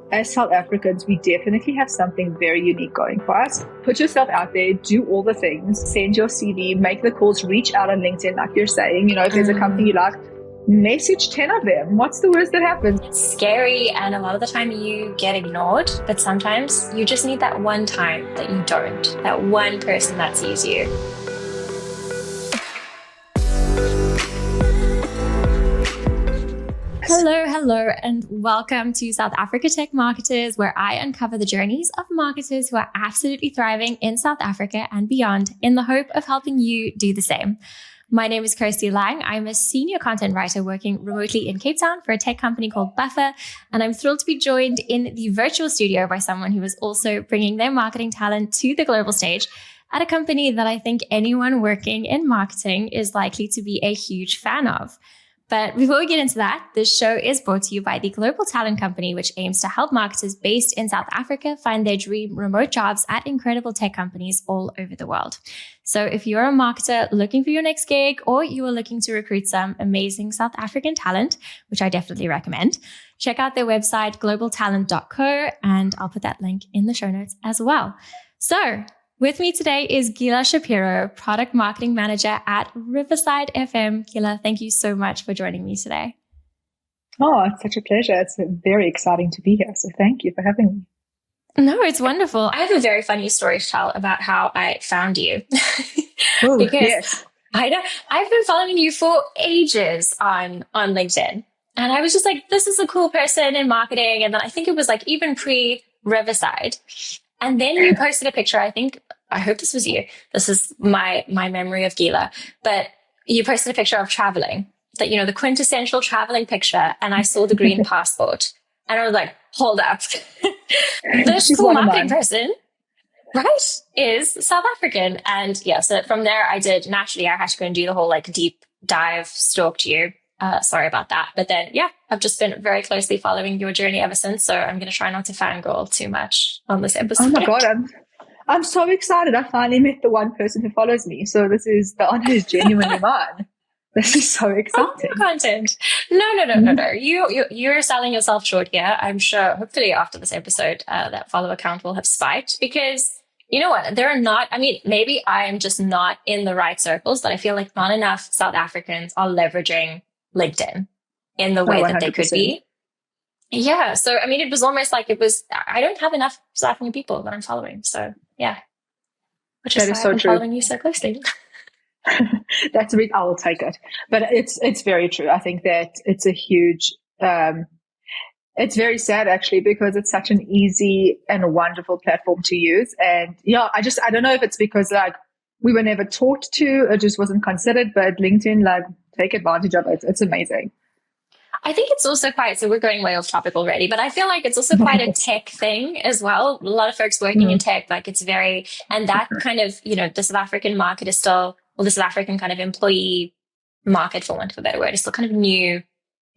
as South Africans, we definitely have something very unique going for us. Put yourself out there, do all the things, send your CV, make the calls, reach out on LinkedIn, like you're saying. If there's a company you like, message 10 of them. What's the worst that happens? It's scary, and a lot of the time you get ignored, but sometimes you just need that one time that you don't, that one person that sees you. Hello, and welcome to South Africa Tech Marketers, where I uncover the journeys of marketers who are absolutely thriving in South Africa and beyond in the hope of helping you do the same. My name is Kirsty Lang. I'm a senior content writer working remotely in Cape Town for a tech company called Buffer, and I'm thrilled to be joined in the virtual studio by someone who is also bringing their marketing talent to the global stage at a company that I think anyone working in marketing is likely to be a huge fan of. But before we get into that, this show is brought to you by the Global Talent Company, which aims to help marketers based in South Africa find their dream remote jobs at incredible tech companies all over the world. So if you're a marketer looking for your next gig, or you are looking to recruit some amazing South African talent, which I definitely recommend, check out their website, globaltalent.co, and I'll put that link in the show notes as well. So with me today is Gila Shapiro, Product Marketing Manager at Riverside FM. Gila, thank you so much for joining me today. Oh, it's such a pleasure. It's very exciting to be here. So thank you for having me. No, it's wonderful. I have a very funny story to tell about how I found you. Oh, because yes. I've been following you for ages on LinkedIn. And I was just like, this is a cool person in marketing. And then I think it was like even pre-Riverside. And then you posted a picture. I hope this was you. This is my memory of Gila. But you posted a picture of traveling, that, the quintessential traveling picture. And I saw the green passport. And I was like, hold up. This cool marketing person, right, is South African. And yeah, so from there I had to go and do the whole deep dive, stalked you. Sorry about that. But then, yeah, I've just been very closely following your journey ever since. So I'm going to try not to fangirl too much on this episode. Oh my God, I'm so excited. I finally met the one person who follows me. So the honor is genuinely mine. This is so exciting. Content. No. You're selling yourself short here. I'm sure, hopefully after this episode, that follower count will have spiked, because you know what? Maybe I'm just not in the right circles, but I feel like not enough South Africans are leveraging LinkedIn in the way that they could be. Yeah. So, it was almost like I don't have enough South African people that I'm following. So yeah. Which is why I'm following you so closely. That's a bit, I will take it. But it's very true. I think that it's a huge, it's very sad actually, because it's such an easy and wonderful platform to use. And yeah, I don't know if it's because we were never taught to, it just wasn't considered, but LinkedIn, take advantage of it. It's amazing. I think it's also so we're going way off topic already, but I feel like it's also quite a tech thing as well. A lot of folks working in tech, it's very, and that kind of, the South African market is still, the South African kind of employee market, for want of a better word, is still kind of new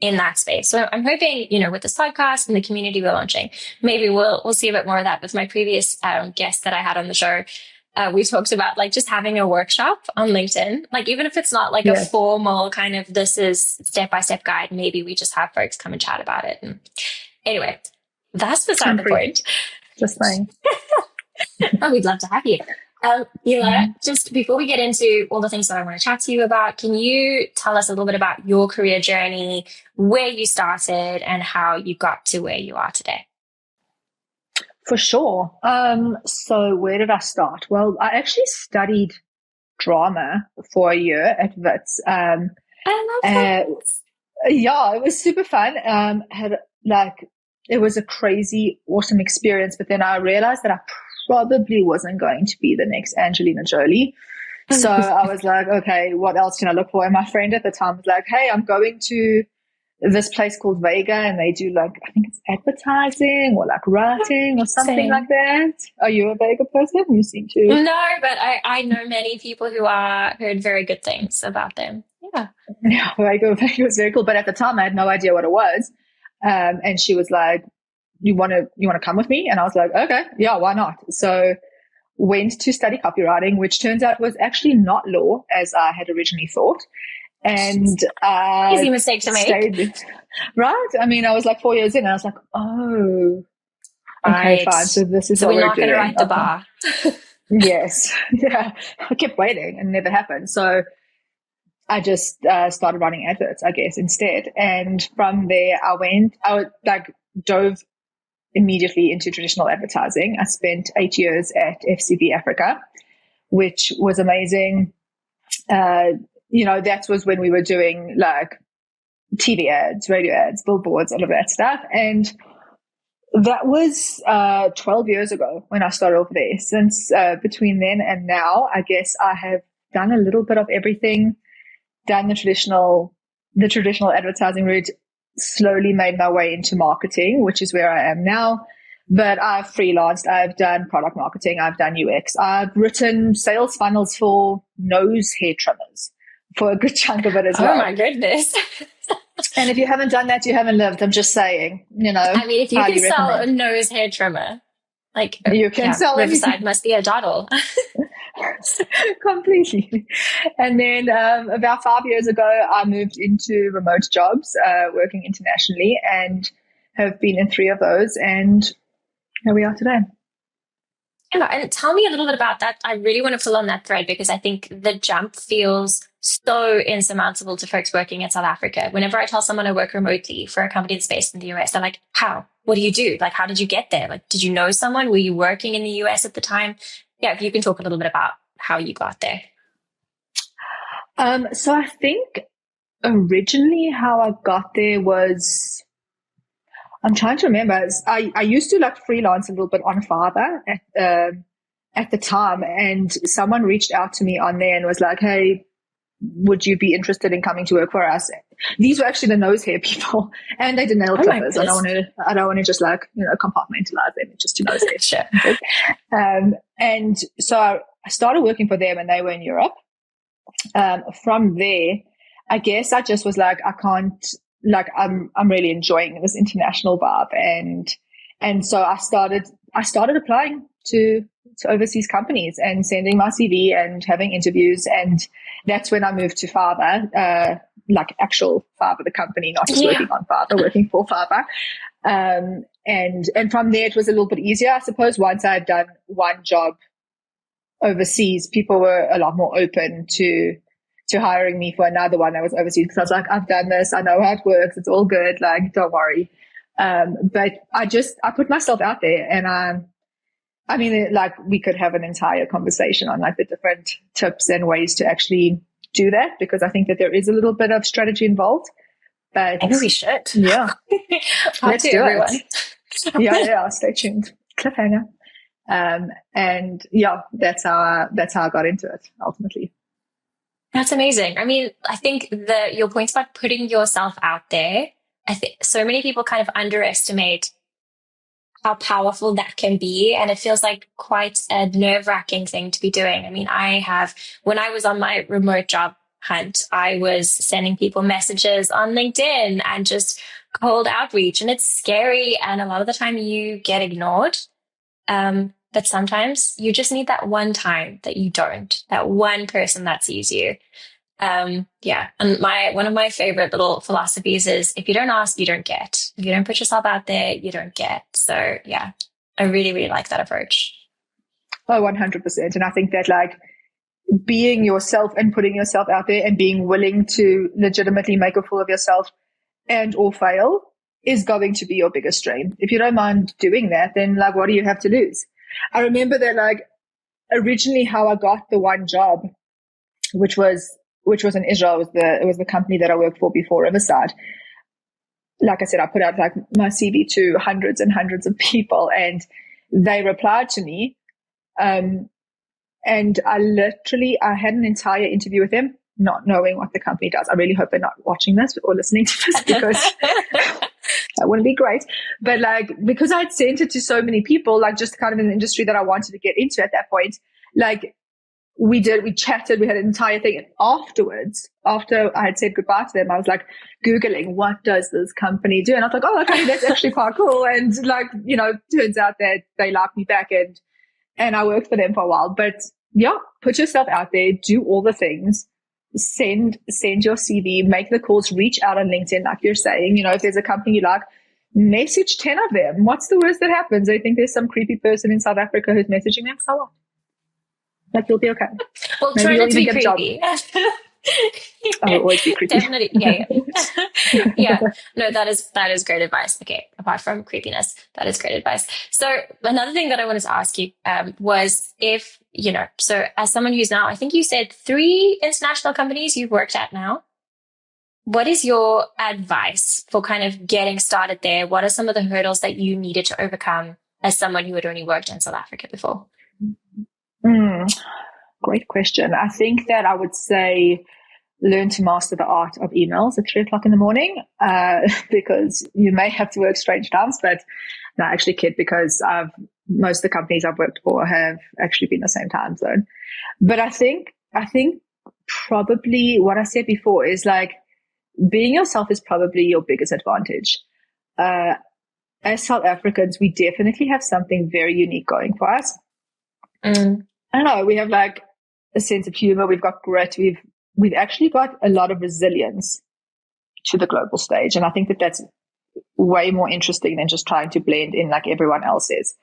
in that space. So I'm hoping, with this podcast and the community we're launching, maybe we'll see a bit more of that. With my previous guest that I had on the show, we talked about just having a workshop on LinkedIn, even if it's not a formal kind of, this is step-by-step guide, maybe we just have folks come and chat about it. And anyway, that's beside the point. Just saying. Oh, we'd love to have you. Gila, just before we get into all the things that I want to chat to you about, can you tell us a little bit about your career journey, where you started and how you got to where you are today? For sure. So where did I start? Well, I actually studied drama for a year at Wits. I love that. Yeah, it was super fun. It was a crazy, awesome experience. But then I realized that I probably wasn't going to be the next Angelina Jolie. So I was like, okay, what else can I look for? And my friend at the time was like, hey, I'm going to this place called Vega, and they do I think it's advertising or writing or something like that. Are you a Vega person? You seem to. No, but I know many people who heard very good things about them. Yeah. Yeah, Vega was very cool. But at the time I had no idea what it was. And she was like, you want to come with me? And I was like, okay, yeah, why not? So went to study copywriting, which turns out was actually not law as I had originally thought. And easy mistake to make. Right? I was 4 years in and I was like, oh, Okay, Right. fine. So this is So what we're we're not going to doing. write the Okay. bar. Yes. Yeah. I kept waiting and it never happened. So I just started running adverts, I guess, instead. And from there, I dove immediately into traditional advertising. I spent 8 years at FCB Africa, which was amazing. That was when we were doing like TV ads, radio ads, billboards, all of that stuff. And that was 12 years ago when I started off there. Since between then and now, I guess I have done a little bit of everything, done the traditional advertising route, slowly made my way into marketing, which is where I am now. But I've freelanced, I've done product marketing, I've done UX, I've written sales funnels for nose hair trimmers for a good chunk of it as well. Oh my goodness. And if you haven't done that, you haven't lived. I'm just saying, I mean, if you can sell a recommend. nose hair trimmer, like You can sell Riverside anything. must be a doddle. Completely. And then about 5 years ago, I moved into remote jobs, working internationally, and have been in 3 of those. And here we are today. Yeah, and tell me a little bit about that. I really want to pull on that thread because I think the jump feels so insurmountable to folks working in South Africa. Whenever I tell someone I work remotely for a company that's based in the US, they're like, how? What do you do? Like, how did you get there? Like, did you know someone? Were you working in the US at the time? Yeah, if you can talk a little bit about how you got there. So I think originally how I got there was, I'm trying to remember. I used to like freelance a little bit on Fiverr at the time, and someone reached out to me on there and was like, "Hey, would you be interested in coming to work for us?" These were actually the nose hair people, and they did nail clippers. I don't want to just like compartmentalize them. It's just to nose hair. Sure. And so I started working for them, and they were in Europe. From there, I guess I just was like, I can't. Like I'm really enjoying this international vibe, and so I started applying to overseas companies and sending my CV and having interviews, and that's when I moved to Fiverr, like actual Fiverr, the company, not just working on Fiverr, working for Fiverr. And from there it was a little bit easier, I suppose. Once I had done one job overseas, people were a lot more open to hiring me for another one that was overseas, because I was like, I've done this, I know how it works, it's all good, like, don't worry. But I put myself out there, and I mean, like, we could have an entire conversation on like the different tips and ways to actually do that, because I think that there is a little bit of strategy involved. But maybe we should. Yeah. Let's do everyone. It. Yeah, stay tuned. Cliffhanger. And yeah, that's how I got into it ultimately. That's amazing. I mean, I think your points about putting yourself out there, I think so many people kind of underestimate how powerful that can be. And it feels like quite a nerve-wracking thing to be doing. I mean, when I was on my remote job hunt, I was sending people messages on LinkedIn and just cold outreach, and it's scary. And a lot of the time you get ignored. But sometimes you just need that one time that you don't, that one person that sees you. Yeah. And one of my favorite little philosophies is, if you don't ask, you don't get. If you don't put yourself out there, you don't get. So yeah, I really, really like that approach. Oh, 100%. And I think that like being yourself and putting yourself out there and being willing to legitimately make a fool of yourself and or fail is going to be your biggest strength. If you don't mind doing that, then like, what do you have to lose? I remember that like originally how I got the one job, which was in Israel, it was the company that I worked for before Riverside. Like I said, I put out like my CV to hundreds and hundreds of people, and they replied to me. And I had an entire interview with them, not knowing what the company does. I really hope they're not watching this or listening to this, because that wouldn't be great. But like, because I'd sent it to so many people, like just kind of in the industry that I wanted to get into at that point, like we chatted, we had an entire thing. And afterwards, after I had said goodbye to them, I was like Googling, what does this company do? And I was like, oh, okay, that's actually quite cool. And like, turns out that they like me back, and I worked for them for a while. But yeah, put yourself out there, do all the things, send your CV, make the calls, reach out on LinkedIn, like you're saying. If there's a company you like, message 10 of them. What's the worst that happens? They think there's some creepy person in South Africa who's messaging them. So what? Like, you'll be okay. Well, Maybe try you'll not to even be get a job. creepy. I will always be creepy. Definitely. Yeah. Yeah. No, that is great advice. Okay. Apart from creepiness, that is great advice. So another thing that I wanted to ask you, was if, so as someone who's now, I think you said 3 international companies you've worked at now, what is your advice for kind of getting started there? What are some of the hurdles that you needed to overcome as someone who had only worked in South Africa before? Great question. I think that I would say learn to master the art of emails at 3:00 in the morning, because you may have to work strange times, but no, I actually kid, because most of the companies I've worked for have actually been the same time zone. But I think probably what I said before is like, being yourself is probably your biggest advantage. As South Africans, we definitely have something very unique going for us. I don't know. We have like a sense of humor. We've got grit. We've actually got a lot of resilience to the global stage. And I think that that's way more interesting than just trying to blend in like everyone else is.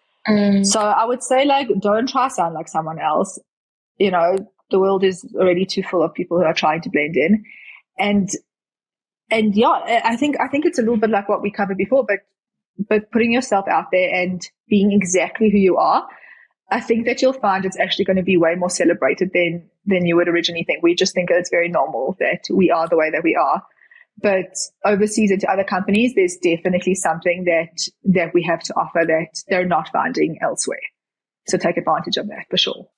So I would say, like, don't try to sound like someone else. The world is already too full of people who are trying to blend in. And yeah, I think it's a little bit like what we covered before, but putting yourself out there and being exactly who you are, I think that you'll find it's actually going to be way more celebrated than you would originally think. We just think that it's very normal that we are the way that we are. But overseas into other companies, there's definitely something that we have to offer that they're not finding elsewhere. So take advantage of that for sure.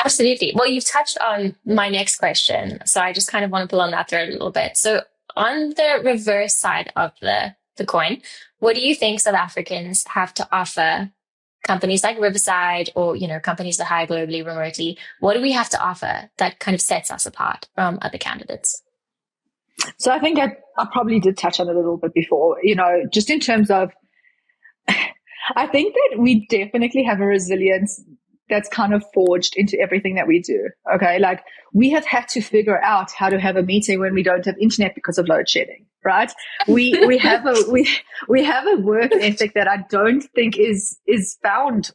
Absolutely. Well, you've touched on my next question, so I just kind of want to pull on that thread a little bit. So on the reverse side of the coin, what do you think South Africans have to offer companies like Riverside or, companies that hire globally, remotely? What do we have to offer that kind of sets us apart from other candidates? So I think I probably did touch on it a little bit before, just in terms of, I think that we definitely have a resilience that's kind of forged into everything that we do. Okay. Like, we have had to figure out how to have a meeting when we don't have internet because of load shedding, right? We have a work ethic that I don't think is found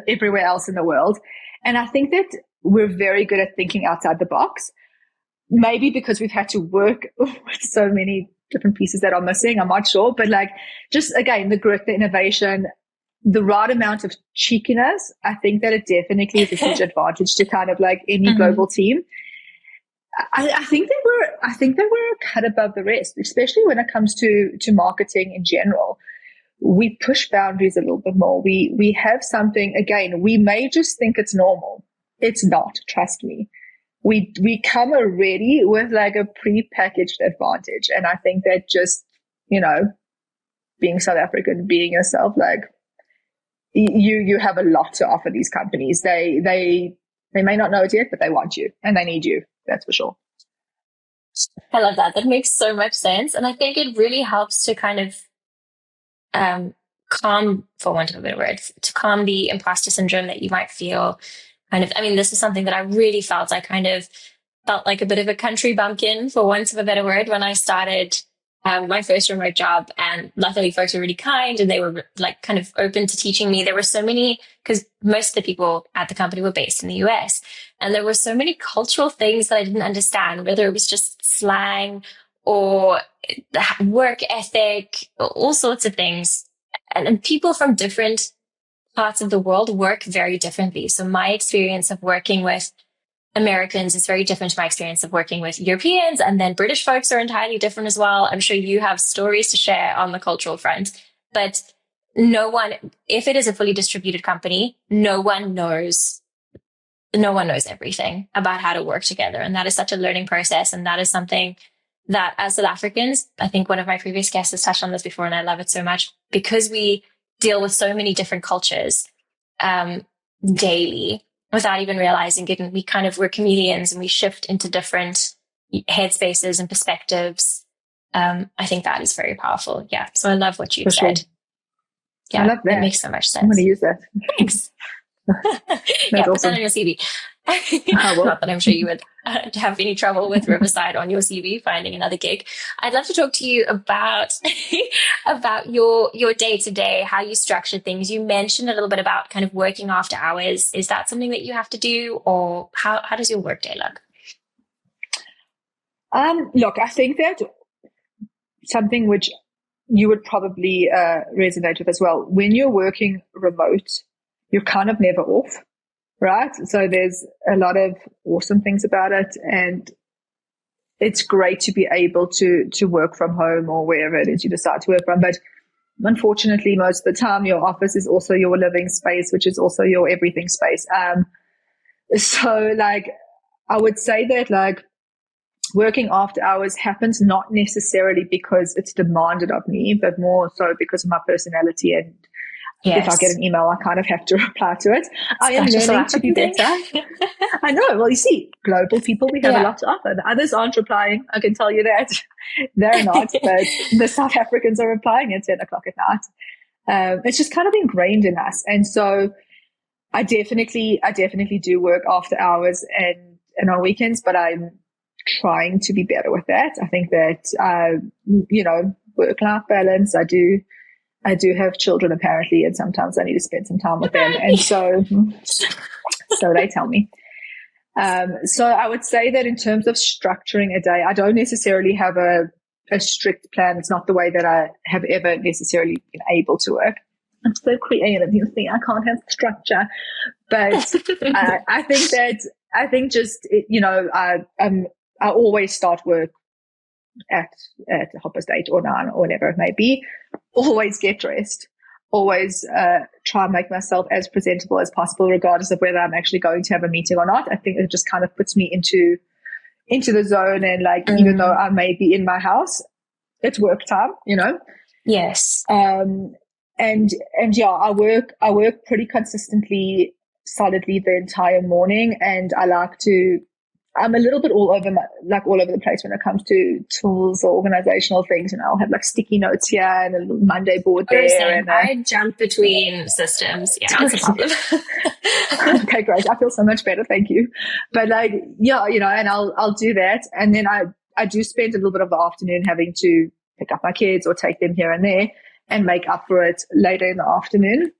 everywhere else in the world. And I think that we're very good at thinking outside the box, maybe because we've had to work with so many different pieces that are missing. I'm not sure, but like, just again, the grit, the innovation, the right amount of cheekiness, I think that it definitely is a huge advantage to kind of like any global team. I think that we're cut above the rest, especially when it comes to marketing in general. We push boundaries a little bit more. We have something, again, we may just think it's normal. It's not, trust me. We come already with like a pre-packaged advantage. And I think that just, being South African, being yourself, like, you have a lot to offer these companies. They may not know it yet, but they want you and they need you. That's for sure. I love that. That makes so much sense. And I think it really helps to kind of calm, for want of a better word, to calm the imposter syndrome that you might feel. This is something that I really felt. I kind of felt like a bit of a country bumpkin, for want of a better word, when I started my first remote job. And luckily folks were really kind and they were like kind of open to teaching me. There were so many, because most of the people at the company were based in the US, and there were so many cultural things that I didn't understand, whether it was just slang or the work ethic, all sorts of things. And people from different parts of the world work very differently. So my experience of working with Americans is very different to my experience of working with Europeans, and then British folks are entirely different as well. I'm sure you have stories to share on the cultural front, but if it is a fully distributed company, no one knows everything about how to work together. And that is such a learning process. And that is something that as South Africans, I think one of my previous guests has touched on this before, and I love it so much because we deal with so many different cultures daily without even realizing it. And we're comedians and we shift into different headspaces and perspectives. I think that is very powerful. Yeah. So I love what you said. Sure. Yeah. I love that. It makes so much sense. I'm going to use that. Thanks. Yeah, That's put that awesome. on your CV. Well. Not that I'm sure you would have any trouble with Riverside on your CV finding another gig. I'd love to talk to you about about your day to day, how you structure things. You mentioned a little bit about kind of working after hours. Is that something that you have to do, or how does your work day look? Look, I think that something which you would probably resonate with as well. When you're working remote, you're kind of never off, right? So there's a lot of awesome things about it, and it's great to be able to work from home or wherever it is you decide to work from. But unfortunately, most of the time, your office is also your living space, which is also your everything space. So like, I would say that like, working after hours happens not necessarily because it's demanded of me, but more so because of my personality. And Yes. if I get an email, I kind of have to reply to it. I am learning to be better. I know. Well, you see, global people, we have a lot to offer. The others aren't replying. I can tell you that. They're not, but the South Africans are replying at 10 o'clock at night. It's just kind of ingrained in us. And so I definitely do work after hours and on weekends, but I'm trying to be better with that. I think that, work-life balance, I do have children apparently, and sometimes I need to spend some time with them. And so they tell me. So I would say that in terms of structuring a day, I don't necessarily have a strict plan. It's not the way that I have ever necessarily been able to work. I'm so creative, you see, I can't have structure. But I think just, I always start work at 8:30 or 9 or whatever it may be. Always get dressed. Always try and make myself as presentable as possible, regardless of whether I'm actually going to have a meeting or not. I think it just kind of puts me into the zone, and like, even though I may be in my house, it's work time, Yes. And yeah, I work pretty consistently, solidly the entire morning, and I'm a little bit all over the place when it comes to tools or organizational things. And I'll have like sticky notes here and a little Monday board there. And I jump between systems. Yeah, that's a problem. Okay, great. I feel so much better. Thank you. But like, yeah, and I'll do that. And then I do spend a little bit of the afternoon having to pick up my kids or take them here and there and make up for it later in the afternoon.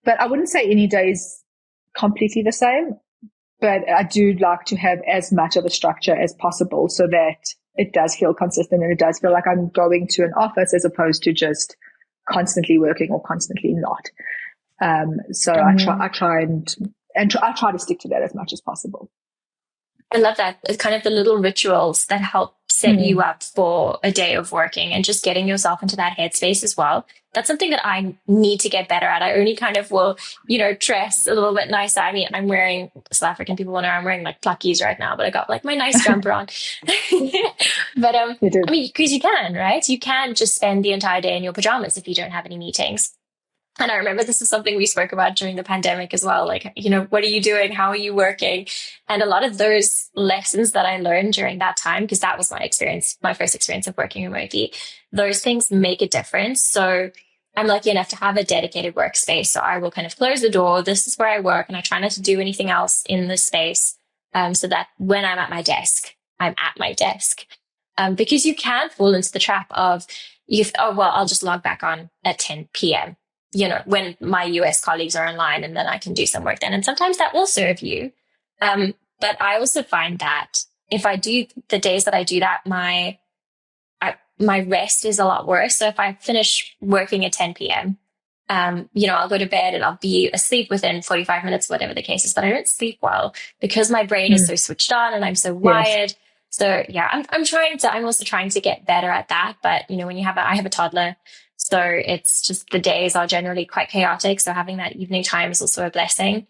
But I wouldn't say any day's completely the same. But I do like to have as much of a structure as possible so that it does feel consistent and it does feel like I'm going to an office as opposed to just constantly working or constantly not. So I try to stick to that as much as possible. I love that. It's kind of the little rituals that help set you up for a day of working and just getting yourself into that headspace as well. That's something that I need to get better at. I only kind of will, dress a little bit nicer. I mean, I'm wearing, South African people will know I'm wearing like pluckies right now, but I got like my nice jumper on. But I mean, because you can, right? You can just spend the entire day in your pajamas if you don't have any meetings. And I remember this is something we spoke about during the pandemic as well. Like, what are you doing? How are you working? And a lot of those lessons that I learned during that time, because that was my first experience of working remotely, those things make a difference. So I'm lucky enough to have a dedicated workspace. So I will kind of close the door. This is where I work, and I try not to do anything else in this space. So that when I'm at my desk, I'm at my desk. Because you can fall into the trap of, I'll just log back on at 10 p.m. When my US colleagues are online, and then I can do some work then. And sometimes that will serve you. But I also find that if I do the days that I do that, my rest is a lot worse. So if I finish working at 10 p.m., I'll go to bed and I'll be asleep within 45 minutes, whatever the case is, but I don't sleep well because my brain is so switched on and I'm so wired. So yeah, I'm also trying to get better at that. But when I have a toddler, so it's just the days are generally quite chaotic. So having that evening time is also a blessing.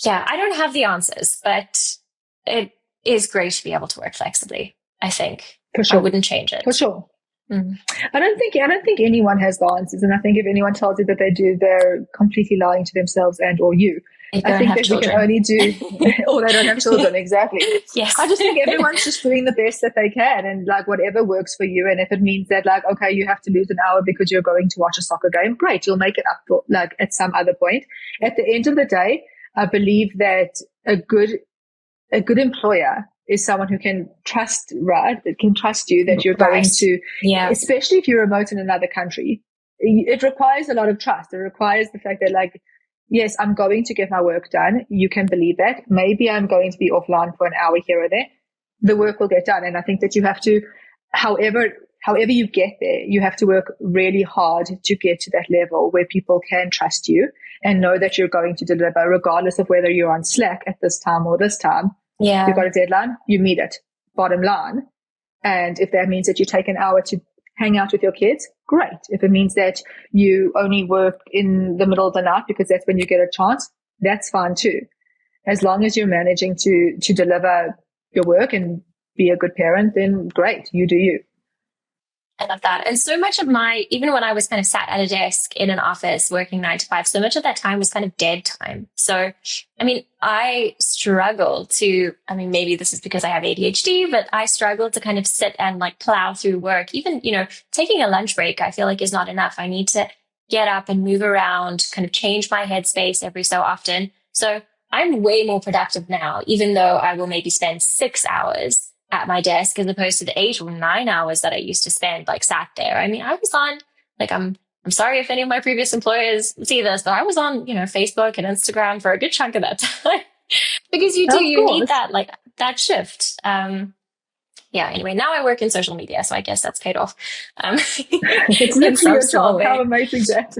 Yeah, I don't have the answers, but it is great to be able to work flexibly, I think. For sure. I wouldn't change it. For sure. I don't think anyone has the answers. And I think if anyone tells you that they do, they're completely lying to themselves and or you. They I don't think have that we can children. only do, or they don't have children, exactly. Yes. I just think everyone's just doing the best that they can, and like whatever works for you. And if it means that like, okay, you have to lose an hour because you're going to watch a soccer game, great, you'll make it up for like at some other point. At the end of the day, I believe that a good employer is someone who can trust, right? That can trust you, that you're going to, especially if you're remote in another country. It requires a lot of trust. It requires the fact that like, yes, I'm going to get my work done. You can believe that. Maybe I'm going to be offline for an hour here or there. The work will get done. And I think that you have to, however you get there, you have to work really hard to get to that level where people can trust you and know that you're going to deliver regardless of whether you're on Slack at this time or this time. Yeah. You've got a deadline, you meet it, bottom line. And if that means that you take an hour to hang out with your kids, great. If it means that you only work in the middle of the night because that's when you get a chance, that's fine too. As long as you're managing to deliver your work and be a good parent, then great, you do you. I love that. And so much of even when I was kind of sat at a desk in an office working 9 to 5, so much of that time was kind of dead time. So, I mean, I struggle to, maybe this is because I have ADHD, but I struggle to kind of sit and like plow through work. Even, taking a lunch break, I feel like is not enough. I need to get up and move around, kind of change my headspace every so often. So I'm way more productive now, even though I will maybe spend 6 hours at my desk as opposed to the 8 or 9 hours that I used to spend like sat there. I mean, I was on like, I'm sorry if any of my previous employers see this, but I was on, Facebook and Instagram for a good chunk of that time because you need that, like that shift. Anyway, now I work in social media, so I guess that's paid off. It's literally your job. How amazing that.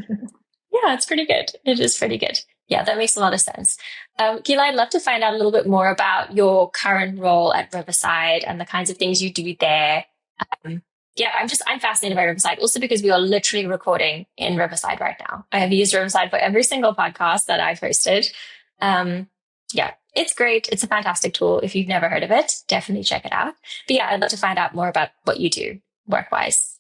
Yeah, it's pretty good. It is pretty good. Yeah, that makes a lot of sense. Gila, I'd love to find out a little bit more about your current role at Riverside and the kinds of things you do there. I'm fascinated by Riverside also because we are literally recording in Riverside right now. I have used Riverside for every single podcast that I've hosted. It's great. It's a fantastic tool. If you've never heard of it, definitely check it out. But yeah, I'd love to find out more about what you do work-wise.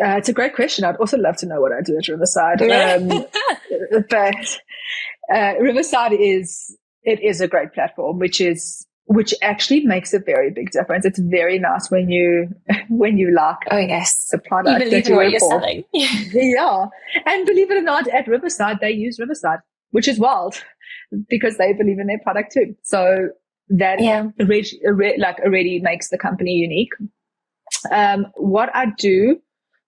It's a great question. I'd also love to know what I do at Riverside. But Riverside is a great platform, which actually makes a very big difference. It's very nice when you like the product that you work for. Selling. Yeah. And believe it or not, at Riverside, they use Riverside, which is wild because they believe in their product too. So that already makes the company unique. What I do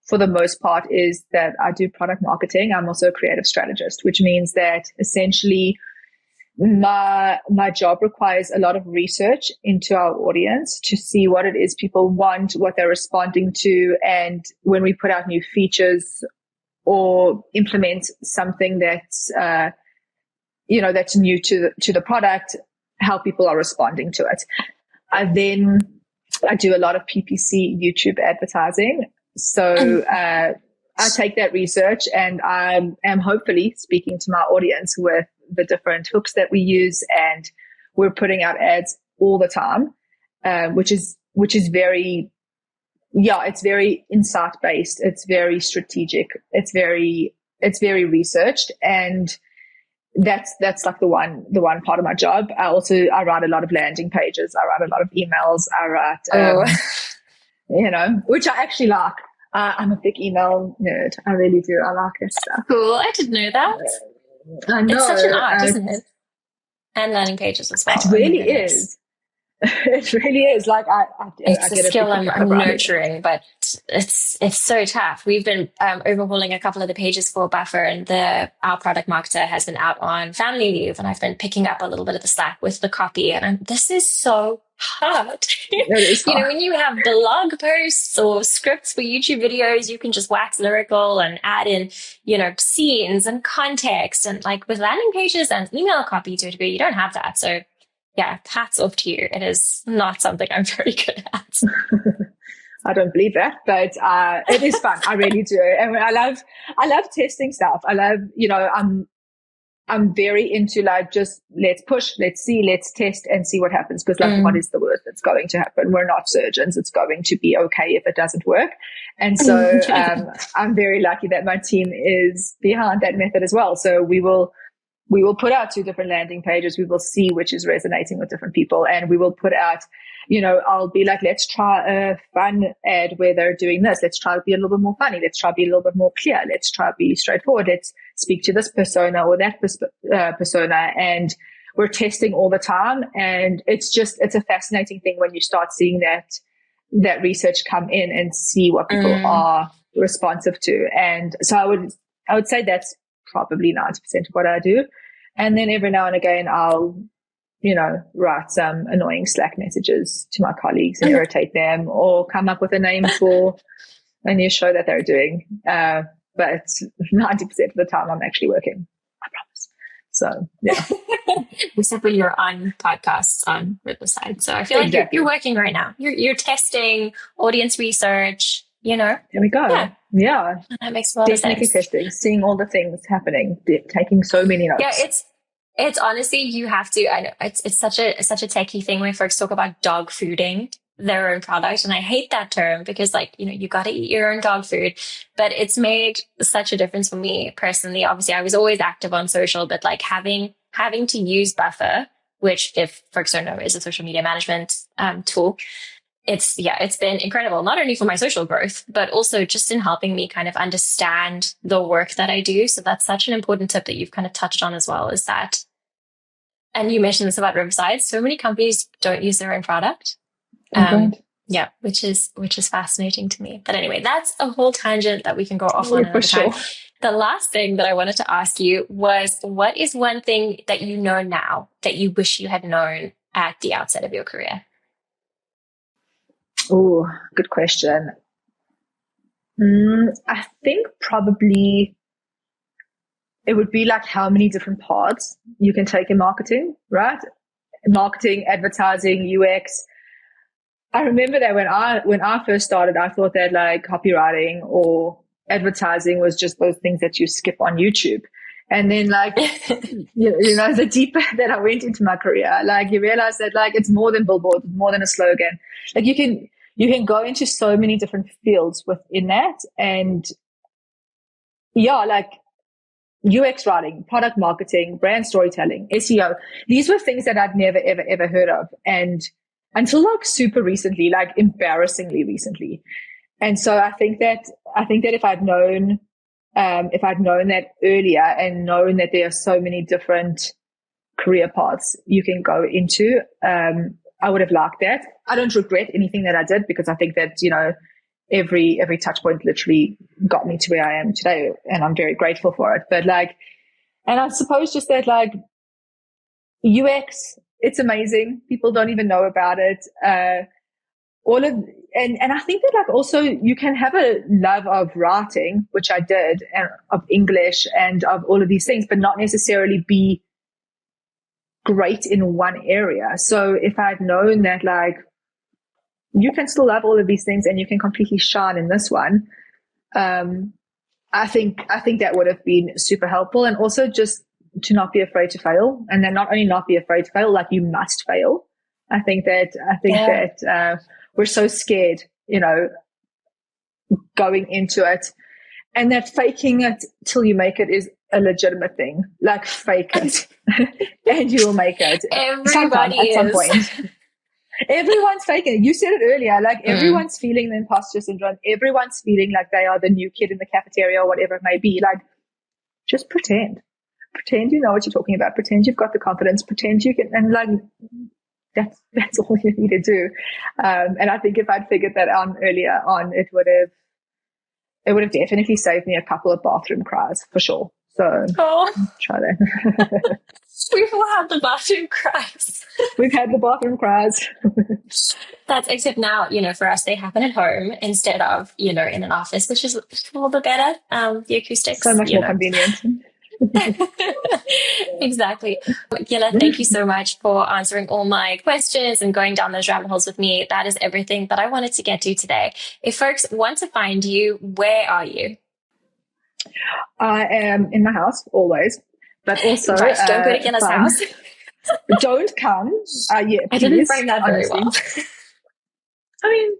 for the most part is that I do product marketing. I'm also a creative strategist, which means that essentially my job requires a lot of research into our audience to see what it is people want, what they're responding to. And when we put out new features or implement something that's, that's new to the product, how people are responding to it. I do a lot of PPC YouTube advertising. So I take that research and I am hopefully speaking to my audience with the different hooks that we use, and we're putting out ads all the time, which is very, it's very insight based. It's very strategic. It's very researched, and that's like the one part of my job. I write a lot of landing pages. I write a lot of emails. I write, which I actually like. I'm a big email nerd. I really do. I like this stuff. Cool. I didn't know that. I know. It's such an art, isn't it? And landing pages as well. It really is. It really is. Like it's a skill I'm nurturing, but it's so tough. We've been overhauling a couple of the pages for Buffer, and our product marketer has been out on family leave, and I've been picking up a little bit of the slack with the copy, and this is so hard. It is hard. When you have blog posts or scripts for YouTube videos, you can just wax lyrical and add in, scenes and context, and like with landing pages and email copy to a degree, you don't have that. So yeah, hats off to you. It is not something I'm very good at. I don't believe that, but it is fun. I really do. And I love testing stuff. I love, I'm very into like, just let's push, let's see, let's test and see what happens. Because what is the worst that's going to happen? We're not surgeons. It's going to be okay if it doesn't work. And so I'm very lucky that my team is behind that method as well. So we will we will put out 2 different landing pages. We will see which is resonating with different people. And we will put out, I'll be like, let's try a fun ad where they're doing this. Let's try to be a little bit more funny. Let's try to be a little bit more clear. Let's try to be straightforward. Let's speak to this persona or that persona. And we're testing all the time. And it's a fascinating thing when you start seeing that research come in and see what people are responsive to. And so I would say that's probably 90% of what I do. And then every now and again, I'll, write some annoying Slack messages to my colleagues and irritate them, or come up with a name for a new show that they're doing. But 90% of the time I'm actually working, I promise. So, yeah. Except when you're on podcasts on Riverside. So I feel like you're working right now. You're testing audience research, There we go. Yeah. That makes a lot of sense. Definitely testing, seeing all the things happening, taking so many notes. Yeah, it's honestly, you have to. I know it's such a techie thing when folks talk about dog fooding their own product, and I hate that term because, you got to eat your own dog food. But it's made such a difference for me personally. Obviously, I was always active on social, but having to use Buffer, which, if folks don't know, is a social media management tool. It's been incredible, not only for my social growth, but also just in helping me kind of understand the work that I do. So that's such an important tip that you've kind of touched on as well, is that, and you mentioned this about Riverside, so many companies don't use their own product. Yeah, which is fascinating to me. But anyway, that's a whole tangent that we can go off on another time. The last thing that I wanted to ask you was, what is one thing that you know now that you wish you had known at the outset of your career? Oh, good question. I think probably it would be how many different paths you can take in marketing, right? Marketing, advertising, UX. I remember that when I first started, I thought that copywriting or advertising was just those things that you skip on YouTube. And then the deeper that I went into my career, you realize that it's more than billboards, more than a slogan. You can go into so many different fields within that. And UX writing, product marketing, brand storytelling, SEO. These were things that I'd never, ever, ever heard of. And until super recently, embarrassingly recently. And so I think that if I'd known that earlier and known that there are so many different career paths you can go into, I would have liked that. I don't regret anything that I did, because I think that, every touch point literally got me to where I am today, and I'm very grateful for it. But and I suppose just that UX, it's amazing. People don't even know about it. And I think that also you can have a love of writing, which I did, and of English and of all of these things, but not necessarily be great in one area. So if I'd known that you can still love all of these things and you can completely shine in this one, I think that would have been super helpful. And also just to not be afraid to fail, and then not only not be afraid to fail, you must fail. I think that we're so scared, going into it, and that faking it till you make it is a legitimate thing. Fake it and you will make it. Everybody at some point. Everyone's faking it. You said it earlier, everyone's feeling the imposter syndrome. Everyone's feeling like they are the new kid in the cafeteria or whatever it may be. Just pretend you know what you're talking about. Pretend you've got the confidence. Pretend you can, and that's all you need to do. And I think if I'd figured that out earlier on, it would have definitely saved me a couple of bathroom cries for sure. So try that. We've all had the bathroom cries. We've had the bathroom cries. That's, except now, for us, they happen at home instead of, in an office, which is a little bit better. The acoustics. So much more convenient. Exactly. Gila, thank you so much for answering all my questions and going down those rabbit holes with me. That is everything that I wanted to get to today. If folks want to find you, where are you? I am in my house always, but also right, don't go to Gila's house. Don't come. I didn't frame that very well. I mean,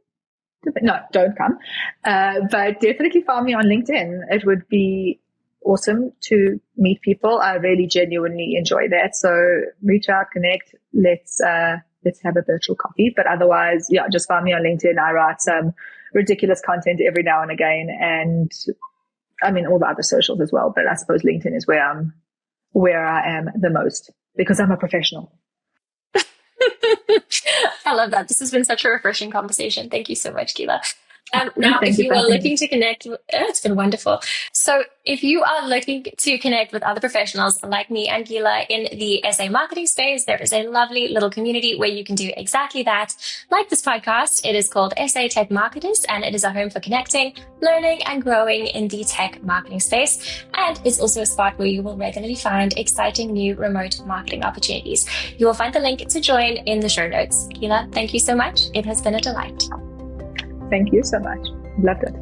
no, don't come. But definitely find me on LinkedIn. It would be awesome to meet people. I really genuinely enjoy that. So reach out, connect. Let's have a virtual coffee. But otherwise, yeah, just find me on LinkedIn. I write some ridiculous content every now and again, and I mean all the other socials as well. But I suppose LinkedIn is where I am the most, because I'm a professional. I love that. This has been such a refreshing conversation. Thank you so much, Gila. Now, if you are looking to connect, it's been wonderful. So if you are looking to connect with other professionals like me and Gila in the SA marketing space, there is a lovely little community where you can do exactly that. Like this podcast, it is called SA Tech Marketers, and it is a home for connecting, learning, and growing in the tech marketing space. And it's also a spot where you will regularly find exciting new remote marketing opportunities. You will find the link to join in the show notes. Gila, thank you so much. It has been a delight. Thank you so much. Loved it.